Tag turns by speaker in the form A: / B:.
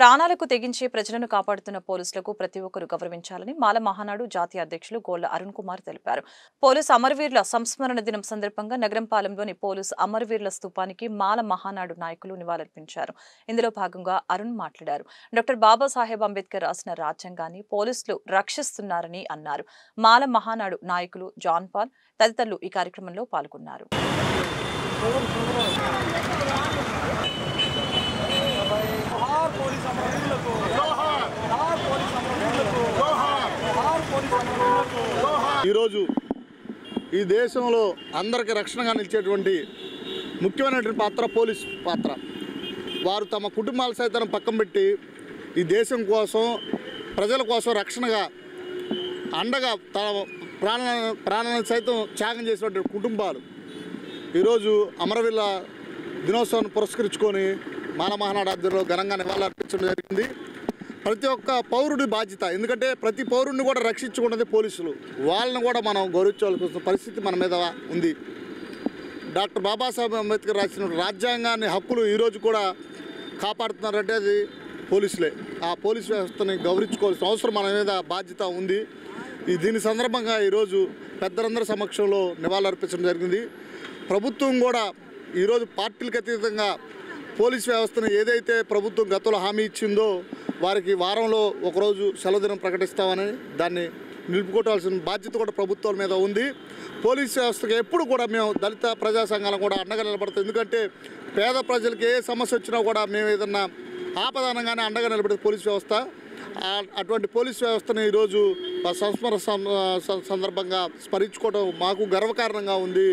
A: ప్రాణాలకు తెగించి ప్రజలను కాపాడుతున్న పోలీసులకు ప్రతి ఒక్కరూ గౌరవించాలని మాల మహానాడు జాతీయ అధ్యక్షులు గోళ్ల అరుణ్ కుమార్ తెలిపారు. పోలీసు అమరవీరుల సంస్మరణ దినం సందర్భంగా నగరంపాలెంలోని పోలీసు అమరవీరుల స్తూపానికి మాల మహానాడు నాయకులు నివాళులర్పించారు. ఇందులో భాగంగా అరుణ్ మాట్లాడారు. డాక్టర్ బాబాసాహెబ్ అంబేద్కర్ రాసిన రాజ్యాంగాన్ని పోలీసులు రక్షిస్తున్నారని అన్నారు. మాల మహానాడు నాయకులు జాన్ పాల్ తదితరులు ఈ కార్యక్రమంలో పాల్గొన్నారు.
B: ఈరోజు ఈ దేశంలో అందరికీ రక్షణగా నిలిచేటువంటి ముఖ్యమైనటువంటి పాత్ర పోలీస్ పాత్ర. వారు తమ కుటుంబాల సైతం పక్కన పెట్టి ఈ దేశం కోసం ప్రజల కోసం రక్షణగా అండగా తమ ప్రాణాలను సైతం త్యాగం చేసినటువంటి కుటుంబాలు ఈరోజు అమరవీరుల దినోత్సవాన్ని పురస్కరించుకొని మాల మహానాడు ఆధ్వర్యంలో ఘనంగా నివాళులర్పించడం జరిగింది. ప్రతి ఒక్క పౌరుడి బాధ్యత, ఎందుకంటే ప్రతి పౌరుడిని కూడా రక్షించుకున్నది పోలీసులు. వాళ్ళని కూడా మనం గౌరవించాల్సిన పరిస్థితి మన మీద ఉంది. డాక్టర్ బాబాసాహెబ్ అంబేద్కర్ రాసిన రాజ్యాంగాన్ని హక్కులు ఈరోజు కూడా కాపాడుతున్నారంటే అది పోలీసులే. ఆ పోలీసు వ్యవస్థని గౌరవించుకోవాల్సిన అవసరం మన మీద బాధ్యత ఉంది. దీని సందర్భంగా ఈరోజు పెద్దలందరి సమక్షంలో నివాళులర్పించడం జరిగింది. ప్రభుత్వం కూడా ఈరోజు పార్టీలకు అతీతంగా పోలీస్ వ్యవస్థను ఏదైతే ప్రభుత్వం గతంలో హామీ ఇచ్చిందో వారికి వారంలో ఒకరోజు సెలవు దినం ప్రకటిస్తామని దాన్ని నిలుపుకోవాల్సిన బాధ్యత కూడా ప్రభుత్వాల మీద ఉంది. పోలీస్ వ్యవస్థకు ఎప్పుడు కూడా మేము దళిత ప్రజా సంఘాలను కూడా అండగా నిలబడతాం. ఎందుకంటే పేద ప్రజలకు ఏ సమస్య వచ్చినా కూడా మేము ఏదన్నా ఆపదానంగానే అండగా నిలబడేది పోలీస్ వ్యవస్థ. అటువంటి పోలీస్ వ్యవస్థను ఈరోజు సంస్మరణ సందర్భంగా స్మరించుకోవడం మాకు గర్వకారణంగా ఉంది.